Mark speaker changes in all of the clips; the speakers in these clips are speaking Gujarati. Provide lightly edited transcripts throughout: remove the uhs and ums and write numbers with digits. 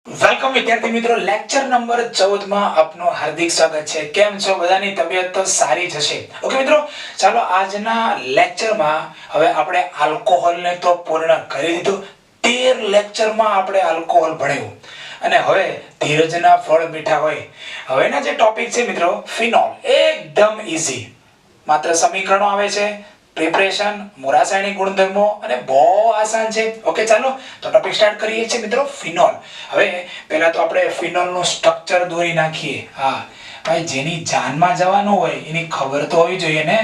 Speaker 1: વેલકમ વિદ્યાર્થી મિત્રો, લેક્ચર નંબર 14 માં આપનું હાર્દિક સ્વાગત છે। કેમ છો? બધાની તબિયત તો સારી જ હશે। ઓકે મિત્રો, ચાલો આજના લેક્ચરમાં હવે આપણે આલ્કોહોલને તો પૂર્ણ કરી દીધું। 13 લેક્ચરમાં આપણે આલ્કોહોલ ભણ્યું અને હવે ધીરજના ફળ મીઠા હોય। હવેના જે ટોપિક છે મિત્રો, ફિનોલ, એકદમ ઈઝી, માત્ર સમીકરણો આવે છે, પ્રિપરેશન, રાસાયણિક ગુણધર્મો અને બહુ આસાન છે। ઓકે, ચાલો તો ટોપિક સ્ટાર્ટ કરીએ છીએ મિત્રો, ફિનોલ। હવે પહેલા તો આપણે ફિનોલ નું સ્ટ્રક્ચર દોરી નાખીએ। હા ભાઈ, જેની જાનમાં જવાનું હોય એની ખબર તો હોવી જોઈએ ને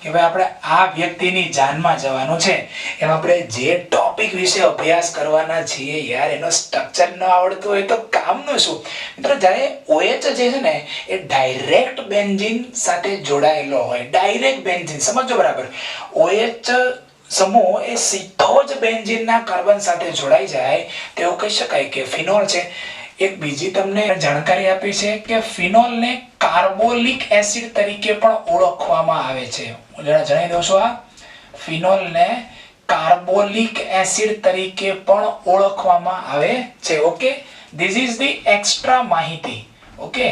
Speaker 1: કે ભાઈ આપણે આ વ્યક્તિની જાનમાં જવાનું છે, એમ આપણે જે ટોપિક વિશે અભ્યાસ કરવાના છીએ યાર, એનો સ્ટ્રક્ચર ન આવડતું હોય તો કામનું શું મિત્રો। જ્યારે OH જે છે ને એ ડાયરેક્ટ બેન્ઝીન સાથે જોડાયેલો હોય, ડાયરેક્ટ બેન્ઝીન, સમજો બરાબર। OH સમૂહ એ સીધો જ બેન્ઝીનના કાર્બન સાથે જોડાઈ જાય તેવું કહી શકાય કે ફિનોલ છે। એક બીજી તમને જાણકારી આપી છે કે ફિનોલને કાર્બોલિક એસિડ તરીકે પણ ઓળખવામાં આવે છે। હું જણાવી દઉં છું, આ ફિનોલને કાર્બોલિક એસિડ તરીકે પણ ઓળખવામાં આવે છે। Okay, this is the extra માહિતી। ઓકે,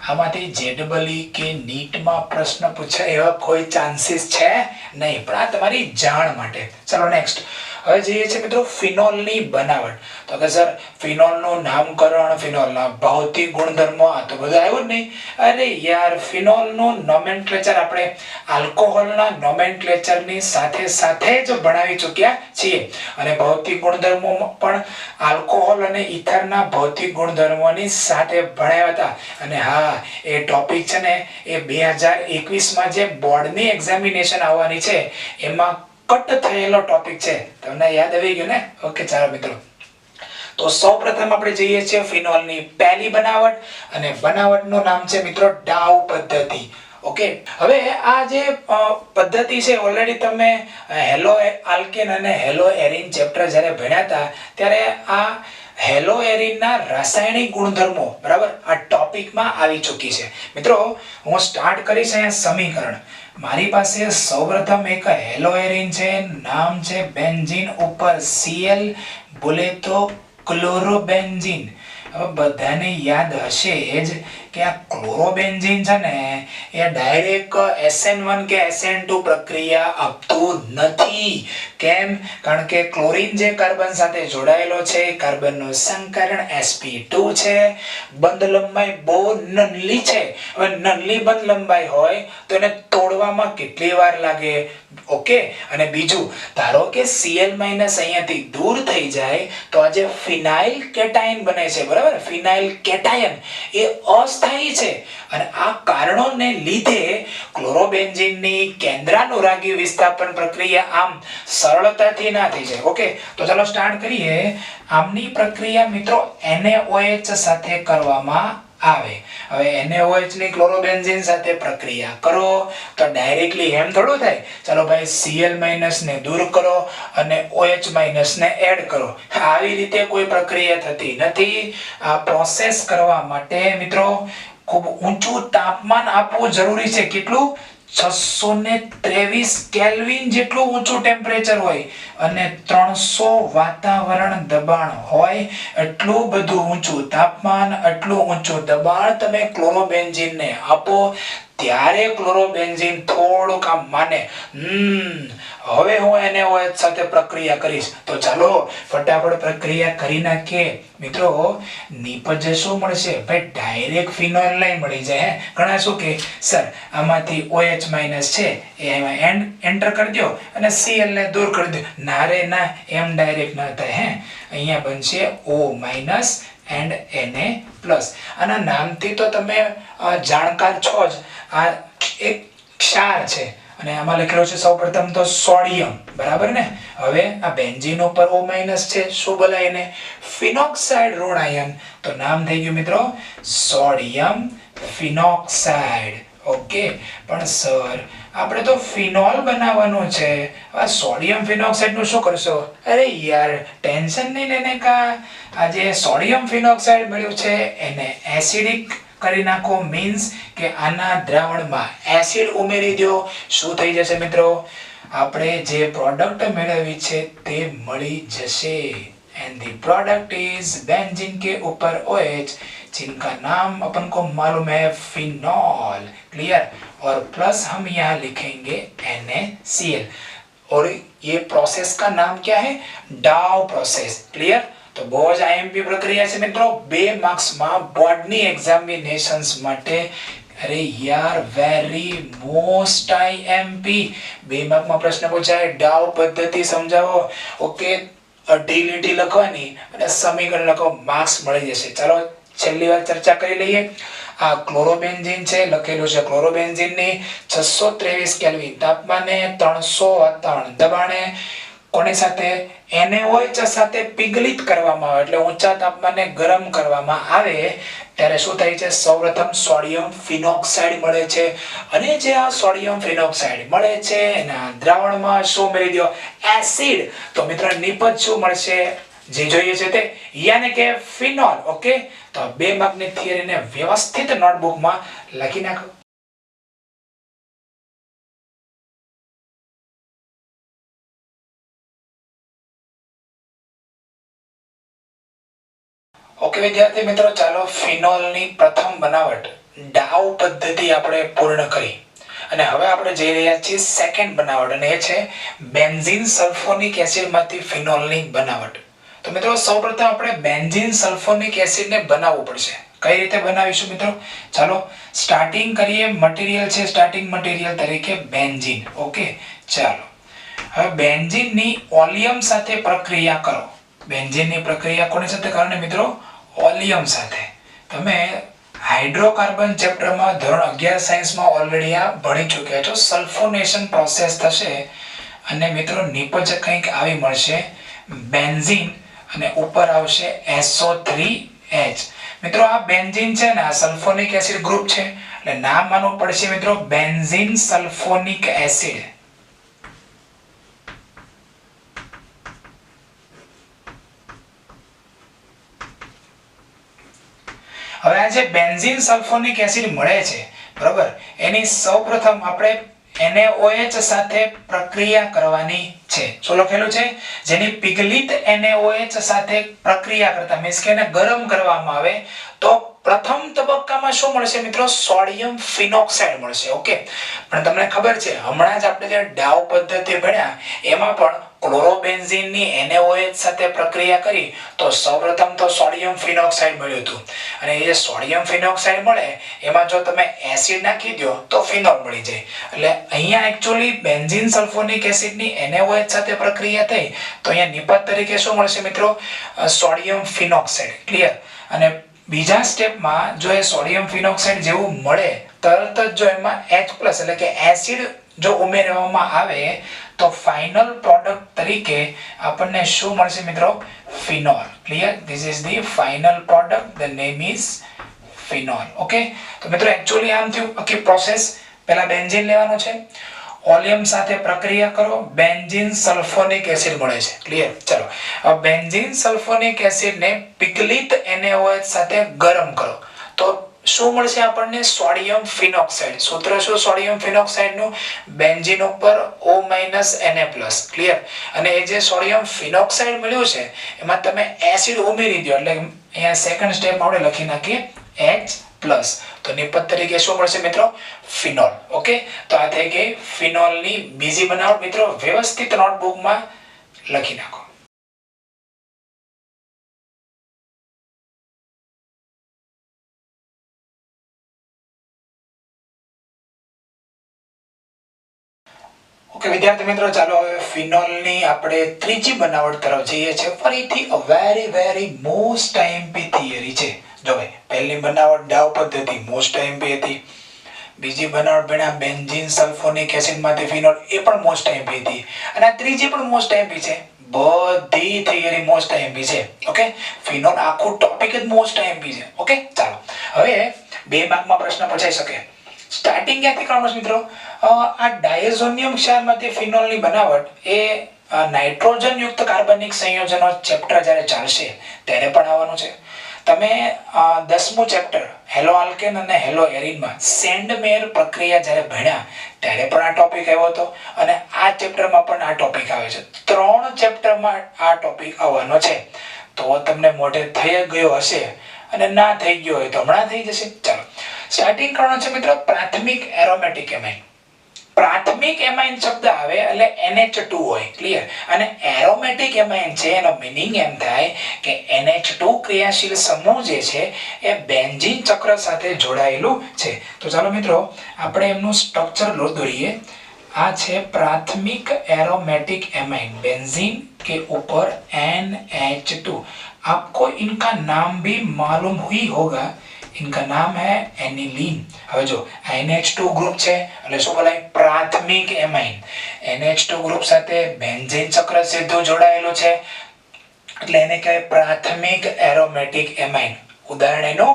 Speaker 1: આમાંથી જેડબલી કે નીટમાં પ્રશ્ન પૂછાય એવા કોઈ ચાન્સીસ છે નહીં, પણ આ તમારી જાણ માટે। ચલો નેક્સ્ટ, હવે જોઈએ છે મિત્રો ફિનોલની બનાવટ। તો કે સર ફિનોલનું નામકરણ, ફિનોલના ભૌતિક ગુણધર્મો, આ તો બધું આવ્યું જ નહીં। અરે યાર, ફિનોલનું નોમેનક્લેચર આપણે આલ્કોહોલના નોમેનક્લેચરની સાથે સાથે જ ભણાવી ચૂક્યા છીએ અને ભૌતિક ગુણધર્મો પણ આલ્કોહોલ અને ઇથરના ભૌતિક ગુણધર્મોની સાથે ભણાવ્યા હતા। અને હા, એ ટોપિક છે ને એ 2021માં જે બોર્ડની એક્ઝામિનેશન આવવાની છે એમાં કટ થયેલો ટોપિક છે, તમને યાદ આવી ગયું ને? ઓકે, ચાલો મિત્રો, તો સૌપ્રથમ આપણે જઈએ છીએ ફિનોલની પહેલી બનાવટ, અને બનાવટનું નામ છે મિત્રો ડાઉ પદ્ધતિ। ઓકે, હવે આ જે પદ્ધતિ છે ઓલરેડી તમે હેલો આલ્કેન અને હેલો એરીન ચેપ્ટર જ્યારે ભણ્યા હતા ત્યારે આ હેલો એરીનના રાસાયણિક ગુણધર્મો બરાબર આ ટોપિકમાં આવી ચૂકી છે મિત્રો। હું સ્ટાર્ટ કરીશ અહીંયા સમીકરણ। મારી પાસે સૌપ્રથમ એક હેલો એરીન છે, નામ છે બેન્ઝીન, ઉપર Cl બોલે તો ક્લોરોબેન્ઝીન। હવે બધાને યાદ હશે જ કે આ ક્લોરોબેન્ઝીન છે ને એ ડાયરેક્ટ SN1 કે SN2 પ્રક્રિયા આપતું નથી। કેમ? કારણ કે ક્લોરીન જે કાર્બન સાથે જોડાયેલો છે, કાર્બનનું સંકરણ sp2 છે, બંધ લંબાઈ બહુ નનલી છે। હવે નનલી બંધ લંબાઈ હોય તો એને તોડવામાં કેટલી વાર લાગે? ઓકે, અને બીજું, ધારો કે Cl- અહીંયાથી દૂર થઈ જાય તો આ જે ફિનાઇલ કેટાયન બને છે બરાબર, ફિનાઇલ કેટાયન એ અસ્થાયી છે અને આ કારણોને લીધે ક્લોરોબેન્ઝીનની કેન્દ્રાનુરાગી વિસ્થાપન પ્રક્રિયા આમ સરળતાથી ના થઈ જાય। ઓકે, તો ચાલો સ્ટાર્ટ કરીએ। આમની પ્રક્રિયા મિત્રો NaOH સાથે કરવામાં આવે। હવે NaOH ની ક્લોરોબેન્ઝીન સાથે પ્રક્રિયા કરો તો ડાયરેક્ટલી એમ થોડું થાય, ચાલો ભાઈ Cl- ને દૂર કરો અને OH- ને એડ કરો, આવી રીતે કોઈ પ્રક્રિયા થતી નથી। આ પ્રોસેસ કરવા માટે મિત્રો ખૂબ ઊંચું તાપમાન આપવું જરૂરી છે। કેટલું? 623 કેલ્વિન જેટલું ઊંચું ટેમ્પરેચર હોય અને 300 વાતાવરણ દબાણ હોય, એટલું બધું ઊંચું તાપમાન, એટલું ઊંચું દબાણ તમે ક્લોરોબેન્ઝીનને આપો ત્યારે ક્લોરોબેન્ઝીન થોડુંક આમ માને, હવે હું NaOH સાથે પ્રક્રિયા કરીશ। તો ચાલો ફટાફટ પ્રક્રિયા કરી નાખીએ મિત્રો। નિપજ શું મળશે ભાઈ? ડાયરેક્ટ ફિનોલ નહીં મળી જાય। ઘણા શું કે સર આમાંથી OH- છે એ એમાં એન્ટર કરી દો અને Cl ને દૂર કરી દો। ના રે ના, એમ ડાયરેક્ટ ન થાય। અહીંયા બનશે O- and Na+। આના નામથી તો તમે જાણકાર છો જ, આ એક ક્ષાર છે અને આમાં લખેલું છે સૌપ્રથમ તો સોડિયમ, બરાબર ને? હવે આ બેન્ઝીન ઉપર O- છે, શું બોલાય એને? ફિનોક્સાઇડ ઋણાયન, તો નામ થઈ ગયું મિત્રો સોડિયમ ફિનોક્સાઇડ। ઓકે, પણ સર આપણે તો ફિનોલ બનાવવાનું છે, આ સોડિયમ ફિનોક્સાઇડ નું શું કરશો? અરે યાર, ટેન્શન નહીં લેને કા, આ જે સોડિયમ ફિનોક્સાઇડ મળ્યું છે એને એસિડિક કરી નાખો, મીન્સ કે આના દ્રાવણમાં એસિડ ઉમેરી દો। શું થઈ જશે મિત્રો? આપણે જે પ્રોડક્ટ મેળવી છે તે મળી જશે। And the product is benzene के ऊपर OH, जिनका नाम अपन को मालूम है फिनॉल। क्लियर। और प्लस हम यहाँ लिखेंगे NaCl, और ये प्रोसेस का नाम क्या है? डाउ प्रोसेस। क्लियर। तो बहुत જ IMP પ્રક્રિયા છે મિત્રો, 2 માર્ક્સ માં બોર્ડની એક્ઝામિનેશન્સ માટે। અરે યાર વેરી મોસ્ટ IMP, 2 માર્ક માં પ્રશ્ન પૂછાય, ડાઉ પદ્ધતિ સમજાવો, ઓકે, અઢી લીટી લખવાની અને સમીકરણ લખો, માર્ક્સ મળી જશે। ચાલો છેલ્લી વાર ચર્ચા કરી લઈએ। આ ક્લોરોબેન્ઝીન છે, લખેલું છે ક્લોરોબેન્ઝીન ની 623 કેલ્વિન તાપમાને, 357 દબાણે, કોની સાથે? NaOH સાથે પિઘલિત કરવામાં આવે, એટલે ઊંચા તાપમાને ગરમ કરવામાં આવે ત્યારે શું થાય છે? સૌપ્રથમ સોડિયમ ફિનોક્સાઇડ મળે છે, અને જે આ સોડિયમ ફિનોક્સાઇડ મળે છે એના દ્રાવણમાં શું ઉમેરી દો? એસિડ। તો મિત્રો નિપજ શું મળશે? જે જોઈએ છે તે, યાને કે ફિનોલ। ઓકે, તો 2 માર્કની થિયરીને વ્યવસ્થિત નોટબુકમાં લખી નાખો। ઓકે વિદ્યાર્થી મિત્રો, ચાલો ફિનોલની પ્રથમ બનાવટ ડાઉ પદ્ધતિ આપણે પૂર્ણ કરી, અને હવે આપણે જઈ રહ્યા છીએ સેકન્ડ બનાવટ, અને એ છે બેન્ઝીન સલ્ફોનિક એસિડમાંથી ફિનોલની બનાવટ। તો મિત્રો સૌપ્રથમ આપણે બેન્ઝીન સલ્ફોનિક એસિડને બનાવવું પડશે। કઈ રીતે બનાવીશું મિત્રો? ચાલો સ્ટાર્ટિંગ કરીએ। મટીરીયલ છે, સ્ટાર્ટિંગ મટીરીયલ તરીકે બેન્ઝીન। ઓકે, ચાલો હવે બેન્ઝીનની ઓલિયમ સાથે પ્રક્રિયા કરો। બેન્ઝીનની પ્રક્રિયા કોની સાથે કરવાની મિત્રો? ઓલિયમ સાથે। તમે હાઇડ્રોકાર્બન ચેપ્ટરમાં ધોરણ 11 સાયન્સમાં ઓલરેડી આ ભણી ચૂક્યા છો। સલ્ફોનેશન પ્રોસેસ થશે અને મિત્રો નિપજ કંઈક આવી મળશે, બેન્ઝીન, અને ઉપર આવશે SO3H। મિત્રો આ બેન્ઝીન છે ને, આ સલ્ફોનિક એસિડ ગ્રુપ છે, એટલે નામ માનવું પડશે મિત્રો બેન્ઝીન સલ્ફોનિક એસિડ। હવે આ જે બેન્ઝીન સલ્ફોનિક એસિડ મળે છે, બરોબર, એની સૌપ્રથમ આપણે NaOH સાથે પ્રક્રિયા કરવાની છે। શું લખેલું છે? જેની પિઘલિત NaOH સાથે પ્રક્રિયા કરતા, મીન્સ કે એને ગરમ કરવામાં આવે તો પ્રથમ તબક્કામાં શું મળશે મિત્રો? સોડિયમ ફિનોક્સાઇડ મળશે। ઓકે, પણ તમને ખબર છે હમણાં જ આપણે જે ડાઉ પદ્ધતિ ભણ્યા એમાં પણ ક્લોરોબેન્ઝીનની NaOH સાથે પ્રક્રિયા કરી તો સૌપ્રથમ તો સોડિયમ ફિનોક્સાઇડ મળ્યું હતું, અને એ જે સોડિયમ ફિનોક્સાઇડ મળે એમાં જો તમે એસિડ નાખી દો તો ફિનોલ મળી જાય। એટલે અહીંયા એકચ્યુઅલી બેન્ઝીન સલ્ફોનિક એસિડની NaOH સાથે પ્રક્રિયા થઈ તો અહીંયા નિપજ તરીકે શું મળશે મિત્રો? Sodium phenoxide. ક્લિયર। અને બીજા સ્ટેપમાં જો એ સોડિયમ ફિનોક્સાઇડ જેવું મળે તરત જ જો એમાં H+ એટલે કે એસિડ જો ઉમેરવામાં આવે તો ફાઇનલ પ્રોડક્ટ તરીકે આપણને શું મળશે મિત્રો? Phenol. Clear. This is the final product, the name is phenol. Okay, તો મિત્રો એકચ્યુઅલી આમ થયું આખી પ્રોસેસ। પહેલા બેન્ઝીન લેવાનું છે, ઓલિયમ સાથે પ્રક્રિયા કરો, બેન્ઝીન સલ્ફોનિક એસિડ મળે છે। ક્લિયર। ચલો હવે બેન્ઝીન સલ્ફોનિક એસિડને પિઘલિત NaOH સાથે ગરમ કરો તો શું મળશે આપણને? Sodium phenoxide. સૂત્ર શું સોડિયમ ફિનોક્સાઇડ નું? બેન્ઝીન ઉપર O- Na+। ક્લિયર। અને એ જે સોડિયમ ફિનોક્સાઇડ મળ્યું છે એમાં તમે એસિડ ઉમેરી દો, એટલે અહીંયા સેકન્ડ સ્ટેપ આપણે લખી નાખીએ H+। તો નિપજ તરીકે શું મળશે મિત્રો? ફિનોલ। ઓકે, તો આ થઈ ગઈ ફિનોલની બીજી બનાવટ। મિત્રો વ્યવસ્થિત નોટબુકમાં લખી નાખો। ઓકે વિદ્યાર્થી મિત્રો, ચાલો હવે ફિનોલની આપણે ત્રીજી બનાવટ તરફ જઈએ છીએ। ફરીથી a very most IMP theory છે। જો ભાઈ, પહેલી બનાવટ ડાઉ પદ્ધતિ મોસ્ટ IMP હતી, બીજી બનાવટ ભણ્યા બેન્ઝીન સલ્ફોનિક એસિડમાંથી ફિનોલ, એ પણ મોસ્ટ IMP હતી, અને આ ત્રીજી પણ મોસ્ટ IMP છે। બધી થિયરી મોસ્ટ IMP છે। ઓકે, ફિનોલ આખું ટોપિક જ મોસ્ટ IMP છે। ઓકે, ચાલો હવે 2 માર્કમાં પ્રશ્ન પૂછાઈ શકે। સ્ટાર્ટિંગ ક્યાંથી કરવાનું છે મિત્રો? આ ડાયઝોનિયમ ક્ષારમાંથી ફિનોલની બનાવટ એ નાઇટ્રોજન યુક્ત કાર્બનિક સંયોજનો ચેપ્ટર જ્યારે ચાલશે ત્યારે પણ આવવાનું છે। તમે 10મું ચેપ્ટર હેલો આલ્કેન અને હેલો એરિનમાં સેન્ડમેર પ્રક્રિયા જ્યારે ભણ્યા ત્યારે પણ આ ટોપિક આવ્યો હતો અને આ ચેપ્ટરમાં પણ આ ટોપિક આવે છે. 3 ચેપ્ટરમાં આ ટોપિક આવવાનો છે. તો તમને મોઢે થઈ ગયો હશે અને ના થઈ ગયો હોય તો હમણાં થઈ જશે. ચાલો સ્ટાર્ટિંગ કરવાનો છે મિત્રો પ્રાથમિક એરોમેટિક એમાઇન. પ્રાથમિક એમાઇન શબ્દ આવે એટલે NH2 હોય, ક્લિયર. અને એરોમેટિક એમાઇન છે એનો મીનિંગ એમ થાય કે NH2 ક્રિયાશીલ સમૂહ જે છે એ બેન્ઝીન ચક્ર સાથે જોડાયેલું છે. તો ચાલો મિત્રો આપણે એમનું સ્ટ્રક્ચર દોરીએ. આ છે પ્રાથમિક एरोमेटिक एमाइन बेंजीन के ऊपर NH2. आपको इनका नाम भी मालूम ही होगा. इनका नाम है एनिलीन. હવે જો NH2 ગ્રુપ છે એટલે શું બોલાય પ્રાથમિક એમાઇન. NH2 ગ્રુપ સાથે બેન્ઝીન ચક્ર સીધું જોડાયેલું છે એટલે એને કહેવાય પ્રાથમિક એરોમેટિક એમાઇન. ઉદાહરણ એનું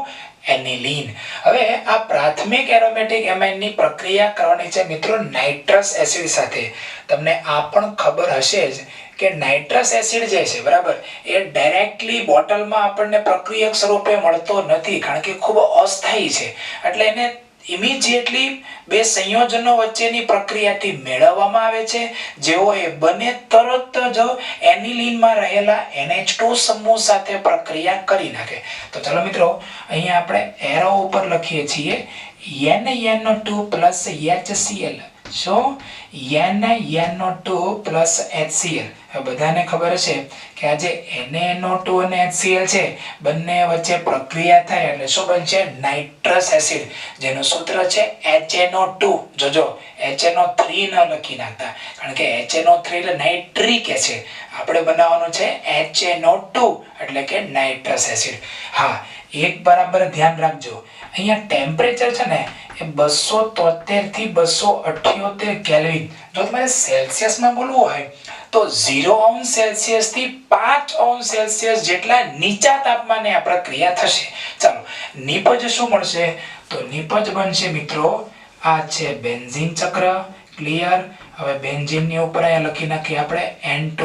Speaker 1: એનિલીન. હવે આ પ્રાથમિક એરોમેટિક એમાઇન ની પ્રક્રિયા કરવાની છે મિત્રો નાઇટ્રસ એસિડ સાથે. તમને આ પણ ખબર હશે જ કે નાઇટ્રસ એસિડ જે છે બરાબર એ ડાયરેક્ટલી બોટલમાં આપણને પ્રક્રિયક સ્વરૂપે મળતો નથી કારણ કે ખૂબ અસ્થાયી છે. એટલે એને ઇમિડિયેટલી બે સંયોજનો વચ્ચેની પ્રક્રિયાથી મેળવવામાં આવે છે. જેવો એ બને તરત જ એનિલીનમાં રહેલા NH2 સમૂહ સાથે પ્રક્રિયા કરી નાખે. તો ચાલો મિત્રો અહીંયા આપણે એરો ઉપર લખીએ છીએ NaN2 HCl. શું NaN2 HCl. બધાને ખબર છે કે આ જે NaNO2 અને HCl છે બંને વચ્ચે પ્રક્રિયા થાય એટલે શું બનશે નાઇટ્રસ એસિડ જેનું સૂત્ર છે HNO2. જોજો HNO3 ન લખી નાખતા કારણ કે HNO3 એટલે નાઇટ્રિક એસિડ. આપણે બનાવવાનું છે HNO2 એટલે કે નાઇટ્રસ એસિડ. હા એક બરાબર ધ્યાન રાખજો અહીંયા ટેમ્પરેચર છે ને એ 273 થી 278 કેલ્વિન. જો તમારે સેલ્સિયસમાં બોલવું હોય તો 0°C થી 5°C જેટલા નીચા તાપમાને આ પ્રક્રિયા થશે. ચાલો નિપજ શું મળશે તો નિપજ બનશે મિત્રો આ છે બેન્ઝીન ચક્ર, ક્લિયર. હવે બેન્ઝીન ની ઉપર અહીંયા લખી નાખીએ આપણે N2+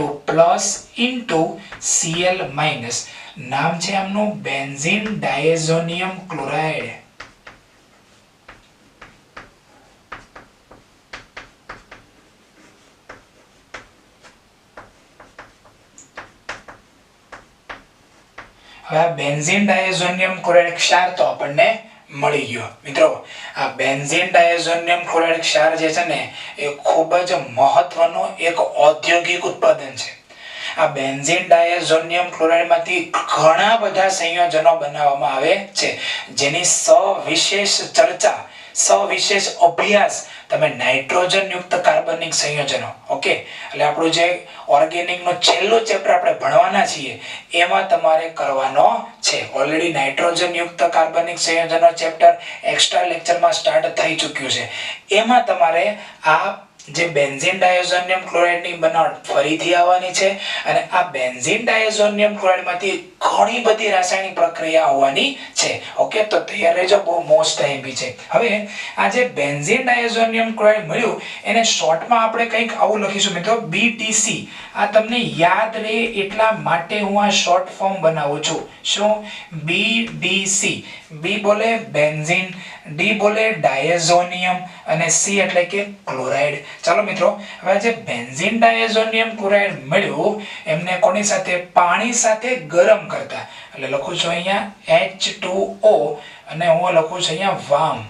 Speaker 1: Cl-. નામ છે આમનું બેન્ઝીન ડાયઝોનિયમ ક્લોરાઇડ. હવે આ બેન્ઝીન ડાયઝોનિયમ ક્લોરાઇડ ક્ષાર તો આપણને મળી ગયો. મિત્રો આ બેન્ઝીન ડાયઝોનિયમ ક્લોરાઇડ ક્ષાર જે છે ને એ ખૂબ જ મહત્વનું એક ઔદ્યોગિક ઉત્પાદન છે. આ બેન્ઝીન ડાયઝોનિયમ ક્લોરાઇડ માંથી ઘણા બધા સંયોજનો બનાવવામાં આવે છે જેની સવિશેષ ચર્ચા સવિશેષ અભ્યાસ તમે નાઇટ્રોજન યુક્ત કાર્બનિક સંયોજનો ઓકે એટલે આપણું જે ઓર્ગેનિક નો છેલ્લો ચેપ્ટર આપણે ભણવાના છીએ એમાં તમારે કરવાનો છે. ઓલરેડી નાઇટ્રોજન યુક્ત કાર્બનિક સંયોજનો ચેપ્ટર એક્સ્ટ્રા લેક્ચરમાં સ્ટાર્ટ થઈ ચૂક્યું છે. એમાં તમારે આ જે બેન્ઝીન ડાયઝોનિયમ ક્લોરાઇડ ની બનાવટ ફરીથી આવવાની છે અને આ બેન્ઝીન ડાયઝોનિયમ ક્લોરાઇડ માંથી ઘણી બધી રાસાયણિક પ્રક્રિયા આવવાની છે. ઓકે તો તૈયાર રહેજો, બહુ મોસ્ટ ટાઈમ છે. હવે આ જે બેન્ઝીન ડાયઝોનિયમ ક્લોરાઇડ મળ્યું એને શોર્ટમાં આપણે કંઈક આવું લખીશું મિત્રો BDC. આ તમને યાદ રહે એટલા માટે હું આ શોર્ટ ફોર્મ બનાવું છું. શું BDC. B બોલે બેન્ઝીન, D બોલે ડાયઝોનિયમ અને C એટલે કે ક્લોરાઇડ. ચાલો મિત્રો હવે જે બેન્ઝીન ડાયઝોનિયમ ક્લોરાઇડ મળ્યું એમને કોની સાથે પાણી સાથે ગરમ કરતા એટલે લખું છું અહીંયા H2O અને હું લખું છું અહીંયા વામ.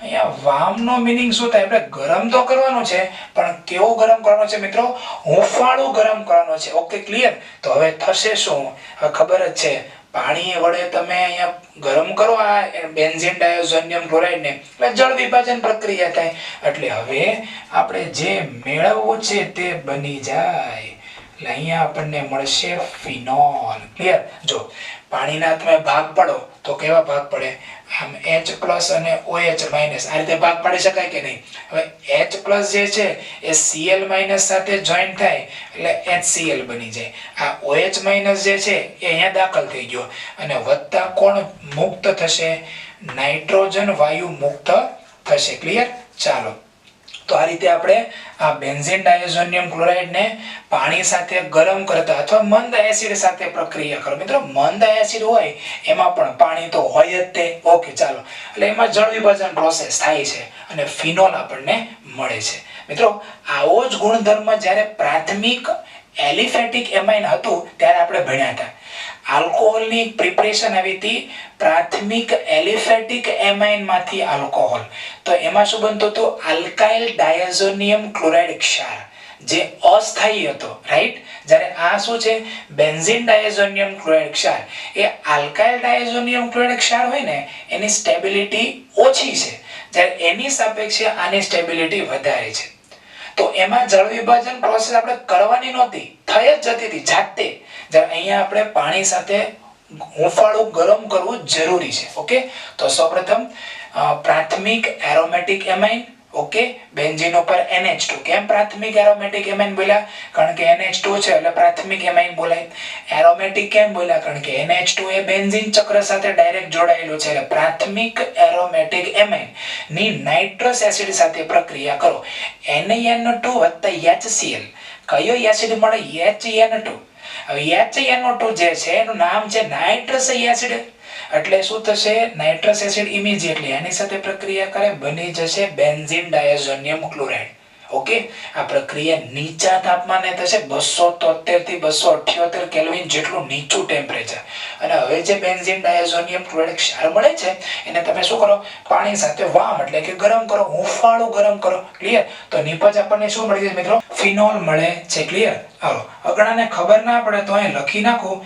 Speaker 1: અહીંયા વામ નો મીનિંગ શું થાય આપણે ગરમ તો કરવાનું છે પણ કેવો ગરમ કરવાનો છે મિત્રો હુંફાળું ગરમ કરવાનો છે. Okay clear. તો હવે થશે શું હવે ખબર જ છે પાણી વડે તમે અહીંયા ગરમ કરો આ બેન્ઝીન ડાયઝોનિયમ ક્લોરાઇડ ને એટલે જળ વિભાજન પ્રક્રિયા થાય એટલે હવે આપણે જે મેળવવું છે તે બની જાય એટલે અહીંયા આપણને મળશે ફિનોલ. ક્લિયર. જો પાણીના તમે ભાગ પાડો તો કેવા ભાગ પડે આમ H+ અને OH- આ રીતે ભાગ પાડી શકાય કે નહીં. હવે H+ જે છે એ Cl- સાથે જોઈન થાય એટલે HCl બની જાય. આ OH- જે છે એ અહીંયા દાખલ થઈ ગયો અને વત્તા કોણ મુક્ત થશે નાઇટ્રોજન વાયુ મુક્ત થશે. ક્લિયર. ચાલો તો આ રીતે આપણે આ બેન્ઝીન ડાયઝોનિયમ ક્લોરાઇડને પાણી સાથે ગરમ કરતા અથવા મંદ એસિડ સાથે પ્રક્રિયા કરો. મિત્રો મંદ એસિડ હોય એમાં પણ પાણી તો હોય જ તે. ઓકે ચાલો, એટલે એમાં જળ વિભાજન પ્રોસેસ થાય છે અને ફિનોલ આપણને મળે છે. મિત્રો આવો જ ગુણધર્મ જ્યારે પ્રાથમિક એલિફેટિક એમાઇન હતું ત્યારે આપણે ભણ્યા હતા. આલ્કોહોલની પ્રિપરેશન આવી હતી પ્રાથમિક એલિફેટિક એમાઇન માંથી આલ્કોહોલ. તો એમાં શું બનતું હતું? આલ્કાઇલ ડાયઝોનિયમ ક્લોરાઇડ ક્ષાર, જે અસ્થાયી હતો. રાઈટ? જ્યારે આ શું છે? બેન્ઝીન ડાયઝોનિયમ ક્લોરાઇડ ક્ષાર. એ આલ્કાઇલ ડાયઝોનિયમ ક્લોરાઇડ ક્ષાર હોય ને એની સ્ટેબિલિટી ઓછી છે, જ્યારે એની સાપેક્ષે આની સ્ટેબિલિટી વધારે છે. તો એમાં જળ વિભાજન પ્રોસેસ આપણે કરવાની નહોતી, થઈ જ જતી હતી જાતે. જ્યારે અહીંયા આપણે પાણી સાથે હુંફાળું ગરમ કરવું જરૂરી છે. ઓકે, તો સૌપ્રથમ પ્રાથમિક એરોમેટિક એમાઇન. ઓકે, બેન્ઝીન ઉપર NH2. કેમ પ્રાથમિક એરોમેટિક એમાઇન બોલ્યા? કારણ કે NH2 છે એટલે પ્રાથમિક એમાઇન બોલાય. એરોમેટિક કેમ બોલ્યા? કારણ કે NH2 એ બેન્ઝીન ચક્ર સાથે ડાયરેક્ટ જોડાયેલું છે, એટલે પ્રાથમિક એરોમેટિક એમાઇન ની નાઇટ્રસ એસિડ સાથે પ્રક્રિયા કરો. NaN2 HCl. કયો એસિડ મળે? HNO2. હવે HNO2 જે છે એનું નામ છે નાઇટ્રસ એસિડ. એટલે શું થશે? નાઇટ્રસ એસિડ ઇમિડિયેટલી આની સાથે પ્રક્રિયા કરે બની જશે બેન્ઝીન ડાયઝોનિયમ ક્લોરાઇડ. ઓકે, આ પ્રક્રિયા નીચા તાપમાને થશે, 273 થી 278 કેલ્વિન જેટલું નીચું ટેમ્પરેચર. અને હવે જે બેન્ઝીન ડાયઝોનિયમ ક્લોરાઇડ ક્ષાર મળે છે એને તમે શું કરો? પાણી સાથે વામ એટલે કે ગરમ કરો, હુંફાળું ગરમ કરો. ક્લિયર? તો નીપજ આપણને શું મળી જશે મિત્રો? ફિનોલ મળે છે. ક્લિયર? હાલો, અગણાને ખબર ના પડે તો અહીં લખી નાખું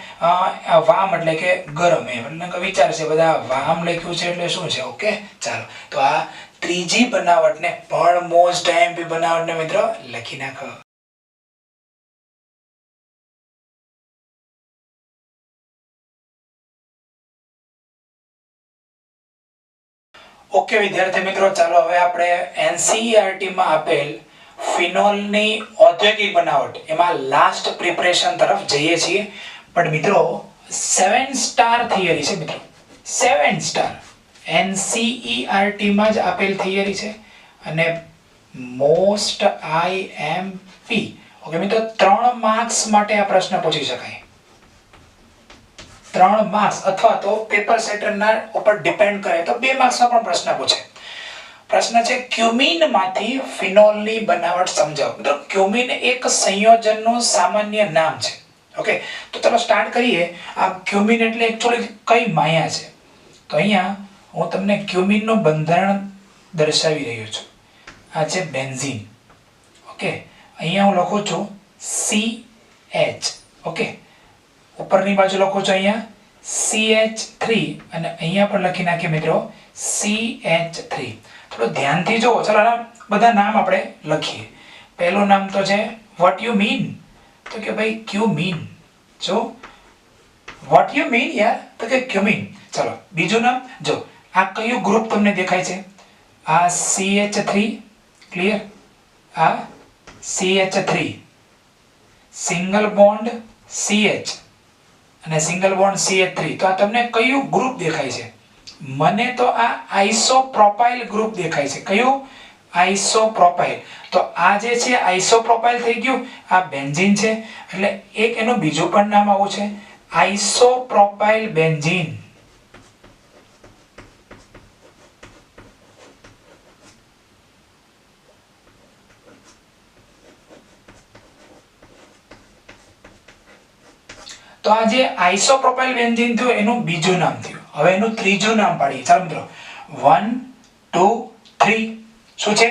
Speaker 1: વામ એટલે કે ગરમ. એટલે વિચાર છે બધા વામ લખ્યું છે એટલે શું છે? ઓકે ચાલો, તો આ ત્રીજી બનાવટને પણ મોસ્ટ આઈએમપી બનાવટને મિત્રો લખી નાખો. ઓકે વિદ્યાર્થી મિત્રો, ચાલો હવે આપણે NCERT માં આપેલ ફિનોલની ઔદ્યોગિક બનાવટ એમાં લાસ્ટ પ્રિપરેશન તરફ જઈએ છીએ. પણ મિત્રો 7 સ્ટાર થિયરી છે મિત્રો, 7 સ્ટાર NCERT માં જ આપેલ થિયરી છે અને મોસ્ટ આઈએમપી. ઓકે મિત્રો, 3 માર્ક્સ માટે આ પ્રશ્ન પૂછી શકાય. 3 માર્ક્સ અથવા તો પેપર સેટરના ઉપર ડિપેન્ડ કરે તો 2 માર્ક્સનો પણ પ્રશ્ન પૂછે. પ્રશ્ન છે ક્યુમિન માંથી ફિનોલની બનાવટ સમજાવો. મિત્રો ક્યુમિન એક સંયોજનનું સામાન્ય નામ છે. ઓકે, તો ચલો સ્ટાર્ટ કરીએ. આ ક્યુમિન એટલે એક્ચ્યુઅલી કઈ માયા છે? તો અહીંયા હું તમને ક્યુમિનનું બંધારણ દર્શાવી રહ્યો છું. આ છે બેન્ઝીન. ઓકે, અહીંયા હું લખું છું CH. ઓકે, ઉપરની બાજુ લખું છું અહીંયા CH3 અને અહીંયા પણ લખી નાખીએ મિત્રો CH3. થોડું ધ્યાનથી જુઓ. ચાલો બધા નામ આપણે લખીએ. પહેલું નામ તો છે વોટ યુ મીન. તો કે ભાઈ ક્યુમિન. જો વોટ યુ મીન યાર, તો કે ક્યુમિન. ચલો બીજું નામ જો, આ કયું ગ્રુપ તમને દેખાય છે? આ CH3. ક્લિયર? આ CH3 સિંગલ બોન્ડ CH અને સિંગલ બોન્ડ CH3. તો આ તમને કયું ગ્રુપ દેખાય છે? મને તો આ આઇસોપ્રોપાઇલ ગ્રુપ દેખાય છે. કયું? આઇસોપ્રોપાઇલ. તો આ જે છે આઇસોપ્રોપાઇલ થઈ ગયું, આ બેન્ઝીન છે એટલે એક એનું બીજું પણ નામ આવું છે આઇસોપ્રોપાઇલ બેન્ઝીન. તો આ જે આઇસોપ્રોપાઇલ બેન્ઝીન થયું એનું બીજું નામ થયું. હવે એનું ત્રીજું નામ પાડીએ. ચાલો મિત્રો 1 2 3. શું છે?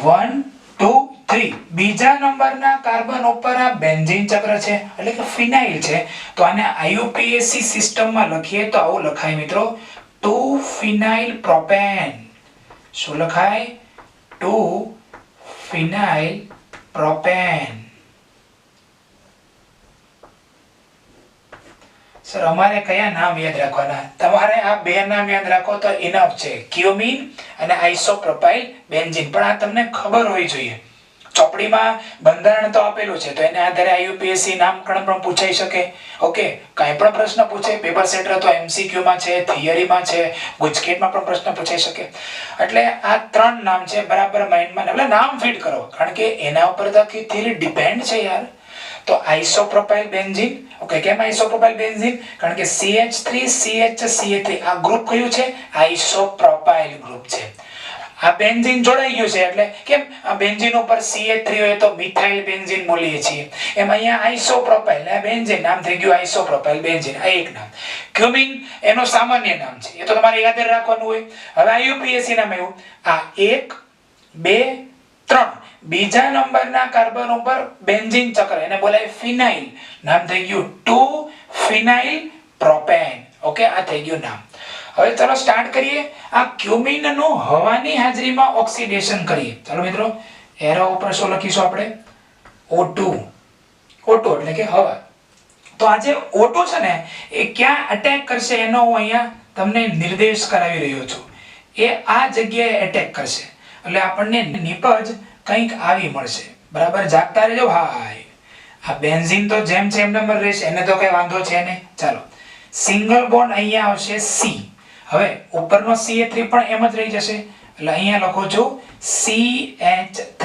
Speaker 1: 1 2 3. બીજા નંબરના કાર્બન ઉપર આ બેન્ઝીન ચક્ર છે એટલે કે ફિનાઇલ છે. તો આને IUPAC સિસ્ટમમાં લખીએ તો આવું લખાય મિત્રો 2 ફિનાઇલ પ્રોપેન. શું લખાય? 2 ફિનાઇલ પ્રોપેન. સર અમારે કયા નામ યાદ રાખવાના? તમારે આ બે નામ યાદ રાખો તો ઇનફ છે, ક્યુમિન અને આઇસોપ્રોપાઇલ બેન્ઝીન. પણ આ તમને ખબર હોવી જોઈએ. ચોપડીમાં બંધારણ તો આપેલું છે, તો એને આધારે આઈયુપીએસસી નામકરણ પણ પૂછાઈ શકે. ઓકે, કાંઈ પણ પ્રશ્ન પૂછે, પેપર સેટર તો MCQ માં છે, થિયરીમાં છે, ગુજકેટમાં પણ પ્રશ્ન પૂછાઈ શકે. એટલે આ 3 નામ છે, બરાબર માઇન્ડમાં, એટલે નામ ફિટ કરો, કારણ કે એના ઉપર તો આખી થિયરી ડિપેન્ડ છે યાર. તો આઇસોપ્રોપાઇલ બેન્ઝીન, ઓકે, કેમ આઇસોપ્રોપાઇલ બેન્ઝીન? કારણ કે CH3 CH3 આ ગ્રુપ કયું છે? આઇસોપ્રોપાઇલ ગ્રુપ છે. આ બેન્ઝીન જોડાઈ ગયું છે, એટલે કેમ આ બેન્ઝીન ઉપર CH3 હોય તો મિથાઇલ બેન્ઝીન બોલીએ છીએ. એમ અહીંયા આઇસોપ્રોપાઇલ, આ બેન્ઝીન નામ થઈ ગયું આઇસોપ્રોપાઇલ બેન્ઝીન, આ એક નામ. ક્યુમિન એનું સામાન્ય નામ છે, એ તો તમારે યાદ રાખવાનું હોય. હવે આઈયુપીએસસી નામ આવ્યું આ 1 2 3 બીજા નંબરના કાર્બન ઉપર બેન્ઝીન ચક્ર, એને બોલાય ફિનાઇલ, નામ થઈ ગયું 2 ફિનાઇલ પ્રોપેન. ઓકે, આ થઈ ગયું નામ. હવે ચાલો સ્ટાર્ટ કરીએ. આ ક્યુમિન નું હવાની હાજરીમાં ઓક્સિડેશન કરીએ. ચાલો મિત્રો, એરો ઉપર શું લખીશું આપણે? O2. O2 એટલે કે હવા. તો આ જે O2 છે ને, એ ક્યાં અટેક કરશે એનો હું અહીંયા તમને નિર્દેશ કરાવી રહ્યો છું. એ આ જગ્યાએ અટેક કરશે, એટલે આપણને નિપજ કંઈક આવી મળશે. બરાબર, જાગતા રહેજો. હા, આ બેન્ઝીન તો જેમ છે એમ નંબર રહેશે, એને તો કઈ વાંધો છે નહીં. ચાલો, સિંગલ બોન્ડ અહીંયા આવશે C. હવે ઉપરનો CH3 પણ એમ જ રહી જશે, એટલે અહીંયા લખું છું CH3.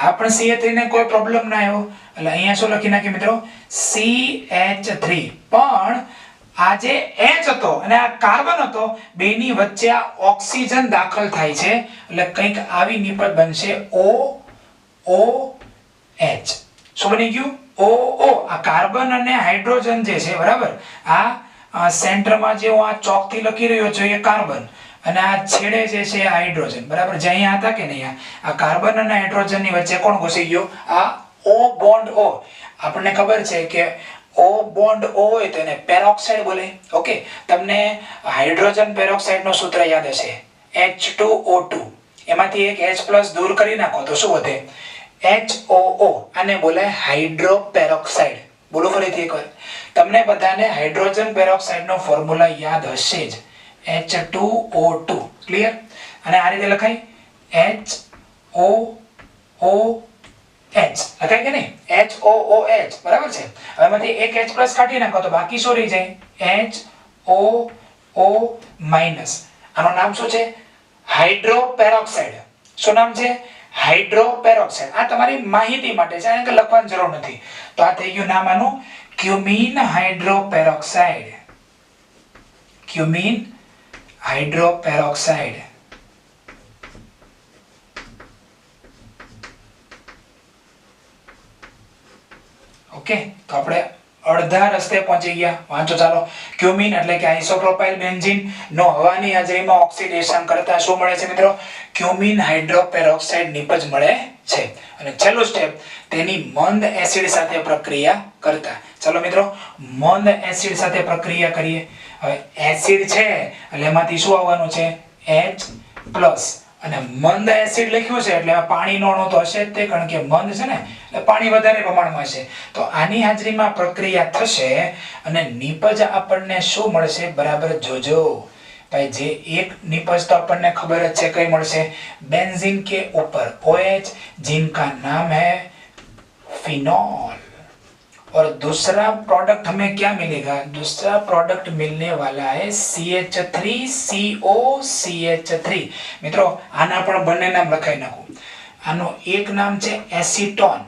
Speaker 1: આ પણ CH3 ને કોઈ પ્રોબ્લેમ ના આવ્યો, એટલે અહીંયા શું લખી નાખીએ મિત્રો? CH3. પણ આ જે H હતો અને આ કાર્બન હતો, બેની વચ્ચે આ ઓક્સિજન દાખલ થાય છે, એટલે કંઈક આવી નિપજ બનશે OOH. શું બની ગયું? OO. આ કાર્બન અને હાઇડ્રોજન જે છે, બરાબર, આ સેન્ટરમાં જે હું આ ચોકથી લખી રહ્યો છું એ કાર્બન, અને આ છેડે જે છે હાઇડ્રોજન, બરાબર, જે અહીંયા હતા કે નહીં, આ કાર્બન અને હાઇડ્રોજન ની વચ્ચે કોણ ઘૂસી ગયો? આ O બોન્ડ O. આપણને ખબર છે કે O બોન્ડ O હોય તો એને પેરોક્સાઇડ બોલે. ઓકે, તમને હાઇડ્રોજન પેરોક્સાઇડ નું સૂત્ર યાદ હશે, H2O2. એમાંથી એક H+ દૂર કરી નાખો તો શું વધે? HOO. આને બોલાય હાઇડ્રોપેરોક્સાઇડ. બોલો ફરીથી એકવાર. તમને બધાને હાઇડ્રોજન પેરોક્સાઇડ નો ફોર્મ્યુલા યાદ હશે જ, H2O2. ક્લિયર? અને આ રીતે લખાય HOOH. લખાય કે નહીં? HOOH. બરાબર છે. હવે એમાંથી એક H+ કાઢી નાખો તો બાકી શું રહી જાય? HOO-. આનું નામ શું છે? હાઇડ્રોપેરોક્સાઇડ. શું નામ છે? હાઇડ્રોપેરોક્સાઇડ. આ તમારી માહિતી માટે છે, કે લખવાની જરૂર નથી. તો આ થઈ ગયું નામ આનું ક્યુમીન હાઇડ્રોપેરોક્સાઇડ. ક્યુમીન હાઇડ્રોપેરોક્સાઇડ. ઓકે, તો આપણે અડધા રસ્તે પહોંચી ગયા. વાંચો ચાલો. ક્યુમીન એટલે કે આઇસોપ્રોપાઇલ બેન્ઝીન નો હવાની હાજરીમાં ઓક્સિડેશન કરતા શું મળે છે મિત્રો? ક્યુમીન હાઇડ્રોપેરોક્સાઇડ નિપજ મળે છે. અને છેલ્લું સ્ટેપ, તેની મંદ એસિડ સાથે પ્રક્રિયા કરતા. ચાલો મિત્રો, મંદ એસિડ સાથે પ્રક્રિયા કરીએ. હવે એસિડ છે એટલે એમાંથી શું આવવાનું છે? H+. અને મંદ એસિડ લખ્યું છે એટલે પાણીનો અણુ તો હશે જ તે, કારણ કે મંદ છે ને, એટલે પાણી વધારે પ્રમાણમાં છે. તો આની હાજરીમાં પ્રક્રિયા થશે અને નિપજ આપણને શું મળશે? બરાબર જોજો ભાઈ. જે એક નિપજ તો આપણને ખબર જ છે, કઈ મળશે? बेंजीन के ऊपर OH, जिनका नाम है फिनॉल. और दूसरा प्रोडक्ट हमें क्या मिलेगा? दूसरा प्रोडक्ट मिलने वाला है CH3COCH3. મિત્રો આના પણ બંને નામ લખાઈ નાખું. આનું એક નામ છે એસીટોન.